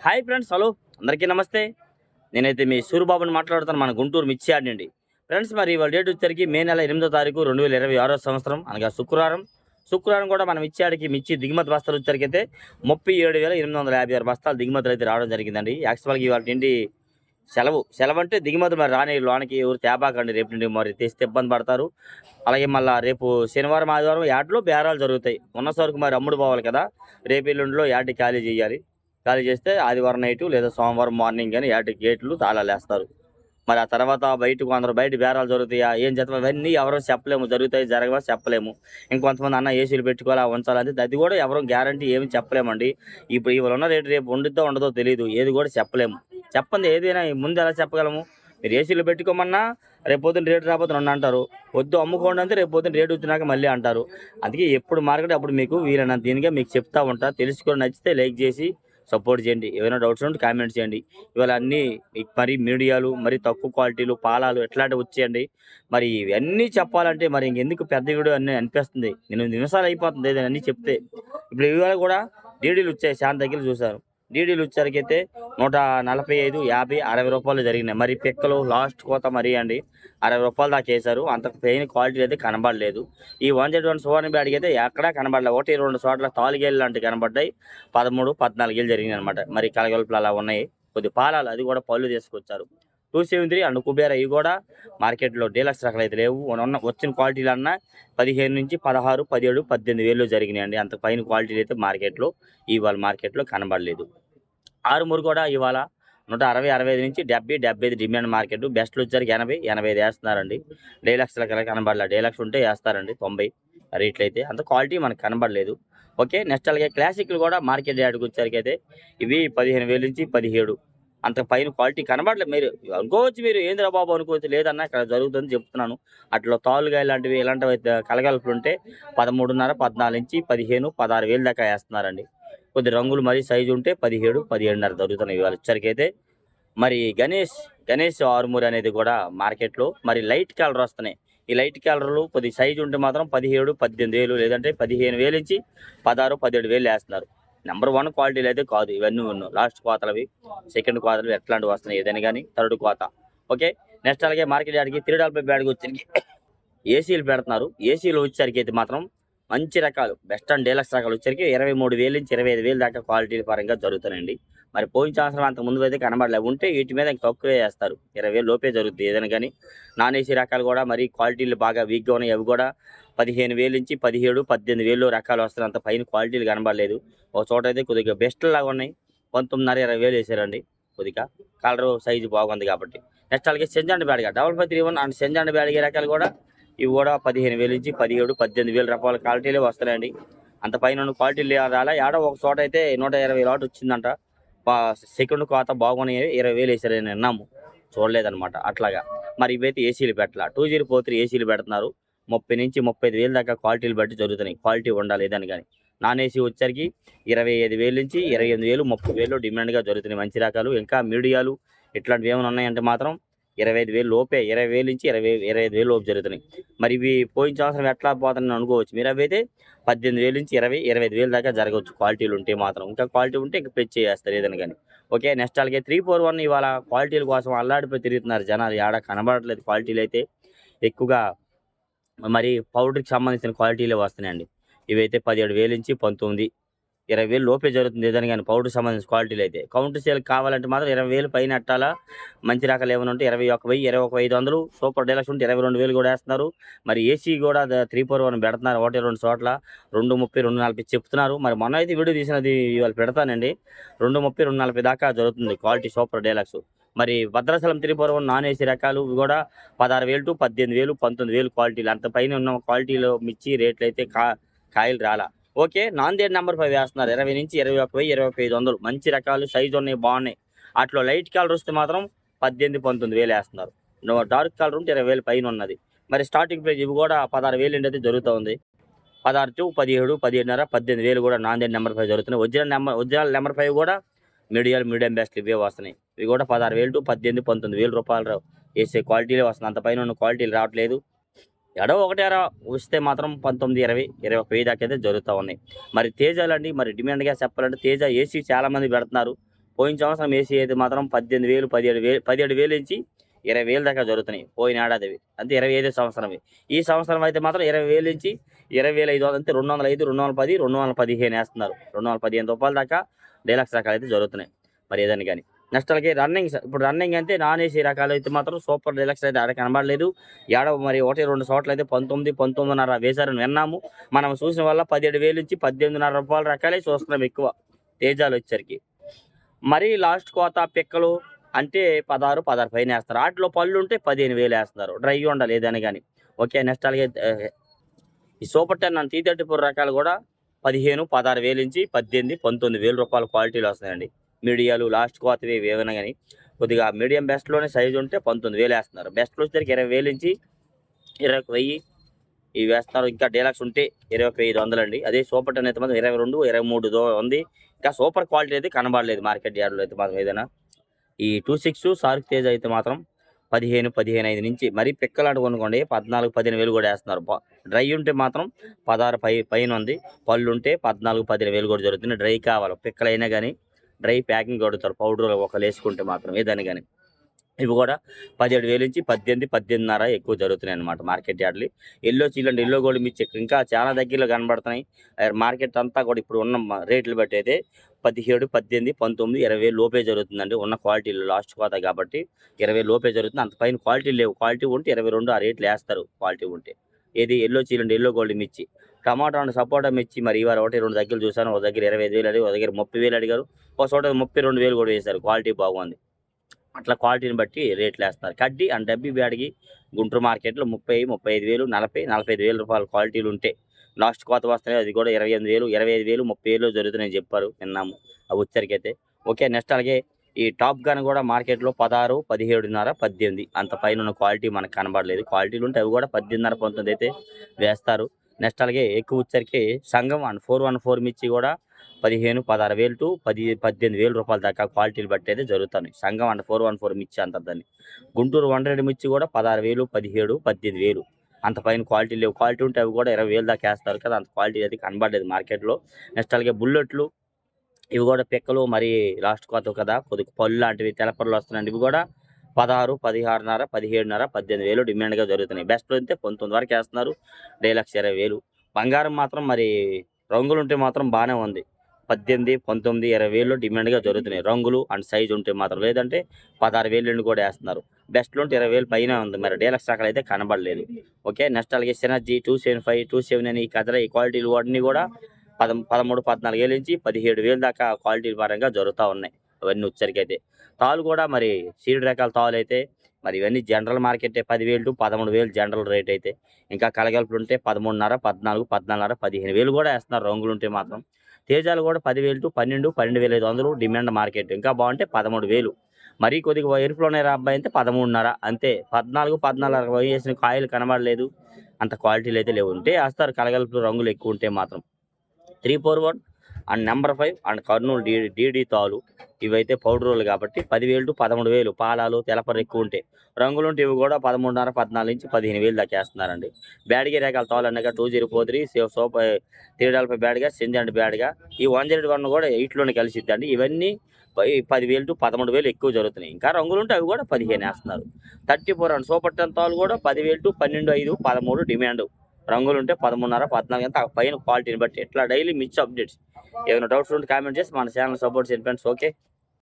Hi friends, hello అందరికీ నమస్తే. నేనైతే మీ సూరిబాబుని మాట్లాడుతాను, మన గుంటూరు మిర్చి యార్డ్ నుండి. ఫ్రెండ్స్, మరి ఇవాళ డేట్ వచ్చేసరికి మే నెల 8వ తారీఖు 2026 సంవత్సరం, అనగా శుక్రవారం కూడా మనం మిర్చి యార్డ్కి మిర్చి దిగుమతి బస్తాలు వచ్చేసరికి 37,856 బస్తాలు దిగుమతులు అయితే రావడం జరిగిందండి. యాక్చువల్గా ఇవాళ నుండి సెలవు అంటే దిగుమతులు మరి రాని లోనికి ఎవరు తేబాకండి. రేపు నుండి మరి తెస్తే ఇబ్బంది పడతారు. అలాగే మళ్ళీ రేపు శనివారం ఆదివారం యార్డ్లో బేరాలు జరుగుతాయి. ఉన్న సరుకు మరి అమ్ముడు పోవాలి కదా. రేపు ఎల్లుండిలో యార్డ్ ఖాళీ చేయాలి. ఖాళీ చేస్తే ఆదివారం నైటు లేదా సోమవారం మార్నింగ్ కానీ యార్డ్ గేట్లు తాళాలు వేస్తారు. మరి ఆ తర్వాత అందరూ బయట బేరాలు జరుగుతాయా ఏం చేస్తాం అవన్నీ ఎవరో చెప్పలేము. జరుగుతాయి జరగవా చెప్పలేము. ఇంకొంతమంది అన్న ఏసీలు పెట్టుకోవాలా ఉంచాలంటే అది కూడా ఎవరో గ్యారంటీ ఏమి చెప్పలేమండి. ఇప్పుడు ఇవాళ ఉన్న రేటు రేపు ఉండిద్దో ఉండదో తెలియదు. ఏది కూడా చెప్పలేము. చెప్పండి ఏదైనా ముందు ఎలా చెప్పగలము. మీరు ఏసీలు పెట్టుకోమన్నా రేపు పొద్దున్న రేటు రాకపోతే రెండు అంటారు. వద్దు అమ్ముకోండి అంటే రేపు పొద్దున్న రేటు వచ్చినాక మళ్ళీ అంటారు. అందుకే ఎప్పుడు మార్కెట్ అప్పుడు మీకు వీలైనంత దీనిగా మీకు చెప్తా ఉంటా. తెలుసుకొని నచ్చితే లైక్ చేసి సపోర్ట్ చేయండి. ఏమైనా డౌట్స్ ఉంటే కామెంట్ చేయండి. ఇవాళ అన్నీ మరి మీడియాలు మరి తక్కువ క్వాలిటీలు పాలాలు ఎట్లాంటివి వచ్చేయండి. మరి ఇవన్నీ చెప్పాలంటే మరి ఇంకెందుకు పెద్ద వీడియో అన్నీ అనిపిస్తుంది. 8 నిమిషాలు అయిపోతుంది ఏదైనా అన్నీ చెప్తే. ఇప్పుడు ఇవాళ కూడా డీడీలు వచ్చాయి. శాంత దగ్గర చూశారు. డీడీలు వచ్చేసరికైతే 145, 50, 60 రూపాయలు జరిగినాయి. మరి పిక్కలు లాస్ట్ కోత మరీ అండి 60 రూపాయలు దాకా వేశారు. అంత పెయిన్ క్వాలిటీ అయితే కనబడలేదు. ఈ 101 సువర్ణ బ్యాడ్కి అయితే ఎక్కడా కనబడలేదు. 1-2 చోట్ల తాలుగేళ్ళు లాంటివి కనబడ్డాయి. 13, 14 ఏళ్ళు జరిగినాయి అనమాట. మరి కలగలుపులు అలా ఉన్నాయి. కొద్ది పాలాలు అది కూడా పళ్ళు తీసుకొచ్చారు. 273 అండ్ కుబేర ఇవి కూడా మార్కెట్లో డీలక్స్ రకాలు అయితే లేవు. వచ్చిన క్వాలిటీలు అన్నా 15 నుంచి 16, 17, 18 వేలు జరిగినాయండి. అంత పైన క్వాలిటీలు అయితే ఇవాళ మార్కెట్లో కనబడలేదు. ఆరుమూరు కూడా ఇవాళ 160, 65 నుంచి 70, 75 డిమాండ్ మార్కెట్. బెస్ట్లు వచ్చరికి 80, 85 వేస్తున్నారండి. డీలక్స్ కనబడలేదు. డీలక్స్ ఉంటే వేస్తారండి 90 రేట్లు అయితే. అంత క్వాలిటీ మనకు కనబడలేదు. ఓకే, నెక్స్ట్ అలాగే క్లాసిక్లు కూడా మార్కెట్ యార్డ్కి వచ్చరికి అయితే ఇవి 15,000 నుంచి 17 అంత పైన క్వాలిటీ కనబడలేదు. మీరు అనుకోవచ్చు, మీరు ఏంద్రా బాబు అనుకోవచ్చు. లేదన్నా ఇక్కడ జరుగుతుందని చెప్తున్నాను. అట్లా తాలుగా ఇలాంటివి కలగలుపులు ఉంటే 13.5, 14 నుంచి 15, 16 వేలు దాకా వేస్తున్నారండి. కొద్ది రంగులు మరీ సైజు ఉంటే 17, 17.5 దొరుకుతున్నాయి ఇవాళ వచ్చరికైతే. మరి గణేష్ ఆరుమూరి అనేది కూడా మార్కెట్లో మరి లైట్ కలర్ వస్తున్నాయి. ఈ లైట్ కలర్లు కొద్ది సైజు ఉంటే మాత్రం 17, 18 వేలు లేదంటే 15,000 నుంచి 16, 17 వేలు వేస్తున్నారు. నెంబర్ 1 క్వాలిటీలు అయితే కాదు ఇవన్నీ ఉన్నాయి. లాస్ట్ కోతలవి, సెకండ్ కోతలు ఎట్లాంటివి వస్తున్నాయి ఏదైనా కానీ. థర్డ్ కోత. ఓకే, నెక్స్ట్ అలాగే మార్కెట్ యార్డ్కి 3 బ్యాడ్కి వచ్చరికి ఏసీలు పెడుతున్నారు. ఏసీలు వచ్చేసరికి అయితే మాత్రం మంచి రకాలు బెస్ట్ అండ్ డీలక్స్ రకాలు వచ్చరికి 23,000 నుంచి 25,000 దాకా క్వాలిటీ పరంగా జరుగుతున్నాయండి. మరి పోయిన సంవత్సరం అంతకు ముందు అయితే కనబడలేదు. ఉంటే వీటి మీద ఇంకా తక్కువే వేస్తారు. 20,000 లోపే జరుగుతుంది ఏదైనా కానీ. నాన్ ఏసీ రకాలు కూడా మరి క్వాలిటీలు బాగా వీక్గా ఉన్నాయి. అవి కూడా 15,000 నుంచి 17, 18,000 రకాలు వస్తున్నాయి. అంత పైన క్వాలిటీలు కనబడలేదు. ఒక చోట అయితే కొద్దిగా బెస్ట్ లాగా ఉన్నాయి. 19.5, 20,000 వేసారండి. కొద్దిగా కలర్ సైజు బాగుంది కాబట్టి. నెక్స్ట్ అలాగే సెంజాండ్ బ్యాడ్గా 5531 అండ్ సెంజాండ్ బ్యాడ్గా రకాలు కూడా ఇవి కూడా 15,000 నుంచి 17, 18,000 రూపాయల క్వాలిటీలే వస్తున్నాయండి. అంత పైన ఉన్న క్వాలిటీలు రాలా. ఏడో ఒక చోట అయితే 120 లాట్ వచ్చిందంట. సెకండ్ కోత బాగున్నాయి. 20,000 వేసారని విన్నాము, చూడలేదన్నమాట. అట్లాగా మరి ఇవైతే ఏసీలు పెట్టాల. 2043 ఏసీలు పెడుతున్నారు. 30 నుంచి 35,000 దాకా క్వాలిటీలు బట్టి జరుగుతున్నాయి. క్వాలిటీ ఉండాలి ఏదని కానీ. నాన్ ఏసీ వచ్చరికి 25,000 నుంచి 28,000, 30,000 డిమాండ్గా జరుగుతున్నాయి. మంచి రకాలు ఇంకా మీడియాలు ఇట్లాంటివి ఏమైనా ఉన్నాయంటే మాత్రం 25,000 లోపే. 20,000 నుంచి 25,000 లోపు జరుగుతున్నాయి. మరి ఇవి పోయిన సంవత్సరం ఎట్లా పోతానని అనుకోవచ్చు మీరు. అవి అయితే 18,000 నుంచి 25,000 దాకా జరగవచ్చు క్వాలిటీలు ఉంటే మాత్రం. ఇంకా క్వాలిటీ ఉంటే ఇంకా పెంచి చేస్తారు ఏదైనా కానీ. ఓకే, నెక్స్ట్ అలాగే 341 ఇవాళ క్వాలిటీల కోసం అల్లాడిపోయి తిరుగుతున్నారు జనాలు. ఏడా కనబడట్లేదు క్వాలిటీలు అయితే. ఎక్కువగా మరి పౌడర్కి సంబంధించిన క్వాలిటీలే వస్తున్నాయండి. ఇవైతే 17,000 నుంచి 19, 20,000 లోపే జరుగుతుంది ఏదైనా కానీ. పౌడర్ సంబంధించిన క్వాలిటీలు అయితే కౌంటర్ సేల్ కావాలంటే మాత్రం 20,000 పైన ఎట్టాలా. మంచి రకాలు ఏమైనా ఉంటే 21,000, 21,500. సూపర్ డీలక్స్ ఉంటే 22,000 కూడా వేస్తున్నారు. మరి ఏసీ కూడా 341 పెడుతున్నారు. 1-2 చోట్ల 230, 240 చెప్తున్నారు. మరి మొన్న అయితే వీడియో తీసినది ఇవాళ పెడతానండి. 230, 240 దాకా జరుగుతుంది క్వాలిటీ సూపర్ డీలక్స్. మరి భద్రాచలం 341 నాన్ ఏసీ రకాలు ఇవి కూడా 16,000 to 18,000, 19,000 క్వాలిటీలు. అంత పైన ఉన్న క్వాలిటీలో మిర్చి రేట్లు అయితే కాయలు రాలా. ఓకే, నాందేడ్ నెంబర్ 5 వేస్తున్నారు. 20 నుంచి 21,000, 25,00 మంచి రకాలు సైజు ఉన్నాయి, బాగున్నాయి. అట్లా లైట్ కలర్ వస్తే మాత్రం 18, 19,000 వేస్తున్నారు. డార్క్ కలర్ ఉంటే 20,000 పైన ఉన్నది. మరి స్టార్టింగ్ ప్రైస్ ఇవి కూడా 16,000 అయితే జరుగుతూ ఉంది. 16 to 17, 17.5, 18,000 కూడా నాందేడ్ నెంబర్ 5 జరుగుతున్నాయి. ఒరిజినల్ నెంబర్ 5 కూడా మీడియం బెస్ట్ ఇవే వస్తున్నాయి. ఇవి కూడా 16,000 to 18, 19,000 రూపాయలు వేసే క్వాలిటీలే వస్తున్నాయి. అంత పైన ఉన్న క్వాలిటీలు రావట్లేదు. ఎడో ఒకటేరా వస్తే మాత్రం 19, 20, 21,000 దాకా అయితే జరుగుతూ ఉన్నాయి. మరి తేజాలండి మరి డిమాండ్గా చెప్పాలంటే తేజ ఏసీ చాలామంది పెడుతున్నారు. పోయిన సంవత్సరం ఏసీ అయితే మాత్రం 18,000 17,000 నుంచి 20,000 దాకా జరుగుతున్నాయి పోయిన ఏడాదివి అంతే 25 సంవత్సరమే. ఈ సంవత్సరం అయితే మాత్రం 20,000 నుంచి 20,500 అంతే 205 210 215 వేస్తున్నారు. 215 రూపాయల దాకా డీలక్స్ రకాలు అయితే జరుగుతున్నాయి. మరి ఏదని కానీ నెక్స్ట్ అలాగే ఇప్పుడు రన్నింగ్ అంటే నాన్ ఏసీ రకాలు అయితే మాత్రం సూపర్ డీలక్స్ అయితే ఆడ కనబడలేదు. మరి 1-2 చోట్ల అయితే 19,500 వేశారని విన్నాము. మనం చూసిన వల్ల 17,000 నుంచి 18,500 రూపాయల రకాలే చూస్తున్నాం ఎక్కువ తేజాలు వచ్చేసరికి. మరి లాస్ట్ కోత పిక్కలు అంటే 16 పైన వేస్తారు. వాటిలో పళ్ళు ఉంటే 15,000 వేస్తున్నారు. డ్రై ఉండాలి ఏదైనా కానీ. ఓకే నెక్స్ట్ అలాగే ఈ సూపర్ 10 అండ్ T34 రకాలు కూడా 15,000 నుంచి 18,000-19,000 రూపాయల క్వాలిటీలు వస్తున్నాయండి. మీడియాలు లాస్ట్ కోతవి ఏమైనా కానీ కొద్దిగా మీడియం బెస్ట్లోనే సైజు ఉంటే 19,000 వేస్తున్నారు. బెస్ట్లో వచ్చేసరికి 20,000 నుంచి 21,000 ఇవి వేస్తున్నారు. ఇంకా డీలక్స్ ఉంటే 21,500 అండి. అదే సూపర్ 10 అయితే మాత్రం 22, 23 ఉంది. ఇంకా సూపర్ క్వాలిటీ అయితే కనబడలేదు మార్కెట్ యార్డ్లో అయితే మాత్రం ఏదైనా. ఈ 26 సార్క్ తేజ్ అయితే మాత్రం 15,500 నుంచి మరి పిక్కలాంటి కొనుక్కోండి 14,000-15,000 కూడా వేస్తున్నారు. డ్రై ఉంటే మాత్రం 16 పైన ఉంది. పళ్ళు ఉంటే 14,000-15,000 కూడా జరుగుతుంది. డ్రై కావాలి పిక్కలైనా కానీ డ్రై ప్యాకింగ్ కొడుతారు పౌడర్ ఒకళ్ళు వేసుకుంటే మాత్రం ఏదని కానీ. ఇవి కూడా 17,000 నుంచి 18,500 ఎక్కువ జరుగుతున్నాయి అన్నమాట మార్కెట్ యార్డ్లు. ఎల్లో చీలండి ఎల్లో గోల్డ్ మిర్చి ఇంకా చాలా దగ్గరలో కనబడుతున్నాయి. మార్కెట్ అంతా కూడా ఇప్పుడు ఉన్న రేట్లు బట్టి అయితే 17, 18, 19, 20 లోపే జరుగుతుందండి ఉన్న క్వాలిటీలు లాస్ట్ కోత కాబట్టి 20 లోపే జరుగుతుంది. అంత పైన క్వాలిటీ లేవు. క్వాలిటీ ఉంటే 22 ఆ రేట్లు వేస్తారు క్వాలిటీ ఉంటే. ఏది ఎల్లో చీలండి ఎల్లో గోల్డ్ మిర్చి. టమాటా అండ్ సపోటా మిర్చి మరి ఇవాళ 1-2 దగ్గర చూసాను. ఒక దగ్గర 25,000 అడిగారు, ఒక దగ్గర 30,000 అడిగారు, ఒక చోట 32,000 కూడా వేశారు. క్వాలిటీ బాగుంది. అట్లా క్వాలిటీని బట్టి రేట్లు వేస్తారు. కడ్డీ అండ్ డబ్బీ బ్యాడ్కి గుంటూరు మార్కెట్లో 30, 35,000, 40, 45,000 రూపాయల క్వాలిటీలు ఉంటాయి. లాస్ట్ కోత వస్తున్నాయి అది కూడా 28,000, 25,000, 30,000 జరుగుతున్నాయని చెప్పారు విన్నాము అవి వచ్చరికైతే. ఓకే నెక్స్ట్ అలాగే ఈ టాప్ గన్ కూడా మార్కెట్లో 16, 17.5, 18 అంత పైన ఉన్న క్వాలిటీ మనకు కనబడలేదు. క్వాలిటీలు ఉంటే అవి కూడా 18.5, 19 అయితే వేస్తారు. నెక్స్ట్ అలాగే ఎక్కువ వచ్చరికి సంఘం అండ్ 414 మిర్చి కూడా 15,000-16,000 టు 18,000 రూపాయల దాకా క్వాలిటీలు బట్టి అయితే జరుగుతాయి. సంఘం అండ్ 414 మిర్చి అంత దాన్ని. గుంటూరు 100 మిర్చి కూడా 16,000, 17, 18,000 అంత పైన క్వాలిటీ లేవు. క్వాలిటీ ఉంటే అవి కూడా 20,000 దాకా వేస్తారు కదా. అంత క్వాలిటీ అయితే కనబడలేదు మార్కెట్లో. నెక్స్ట్ అలాగే బుల్లెట్లు ఇవి కూడా పిక్కలు మరి లాస్ట్ కోత కదా కొద్దిగా పళ్ళు లాంటివి తెలపర్లు వస్తున్నాయండి. ఇవి కూడా 16, 16.5, 17.5, 18,000 డిమాండ్గా జరుగుతున్నాయి. బెస్ట్లో అయితే 19 వరకు వేస్తున్నారు. డీలక్స్ 20,000. బంగారం మాత్రం మరి రంగులు ఉంటే మాత్రం బాగానే ఉంది. 18, 19, 20,000 డిమాండ్గా జరుగుతున్నాయి రంగులు అండ్ సైజు ఉంటే మాత్రం. లేదంటే 16,000 కూడా వేస్తున్నారు. బెస్ట్లో ఉంటే 20,000 పైన ఉంది. మరి డీలక్స్ రకాలు అయితే కనబడలేదు. ఓకే నెక్స్ట్ అలాగే సినర్జీ 275, 279 ఈ కదర ఈ క్వాలిటీలు అన్నీ కూడా 13, 14,000 నుంచి 17,000 దాకా క్వాలిటీల పరంగా జరుగుతూ ఉన్నాయి. అవన్నీ వచ్చరికి అయితే తాలు కూడా మరి సీడ్ రకాల తాలు అయితే మరి ఇవన్నీ general market 10,000 to 13,000 general rate అయితే. ఇంకా కలగలుపులు ఉంటే 13.5, 14, 14.5, 15,000 కూడా వేస్తున్నారు రంగులు ఉంటే మాత్రం. తేజాలు కూడా 10,000 to 12, 12,500 డిమాండ్ మార్కెట్. ఇంకా బాగుంటే 13,000. మరీ కొద్దిగా ఎరుపులోనే అబ్బాయి అయితే 13.5 అంతే. 14, 14 వేసిన కాయలు కనబడలేదు. అంత క్వాలిటీలు అయితే లేవు. ఉంటే వేస్తారు కలగలుపులు రంగులు ఎక్కువ ఉంటే మాత్రం. 341 and number 5 and Kurnool DD తాలు ఇవైతే పౌడర్లు కాబట్టి 10,000 to 13,000 పాలాలు తెలపరు ఎక్కువ ఉంటాయి. రంగులు ఉంటే ఇవి కూడా 13.5, 14 నుంచి 15,000 దాకా వేస్తున్నారండి. బ్యాడ్గా రకాల తాలు అన్నగా 2043 సోప్ 340 బ్యాడ్గా సింజండ్ బ్యాడ్గా ఈ 101 కూడా 8లోనే కలిసిద్దండి. ఇవన్నీ 10,000 to 13,000 ఎక్కువ జరుగుతున్నాయి. ఇంకా రంగులు ఉంటే అవి కూడా 15 వేస్తున్నారు. 34 అండ్ సూపర్ 10 తాలు కూడా 10,000 to 12,500, 13 డిమాండ్. రంగులు ఉంటే 13.5, 14 అంతా పైన క్వాలిటీని బట్టి. ఇట్లా డైలీ మిర్చి అప్డేట్స్. ఏమైనా డౌట్స్ ఉంటే కామెంట్ చేసి మన ఛానల్ సపోర్ట్ చేయండి ఫ్రెండ్స్. ఓకే.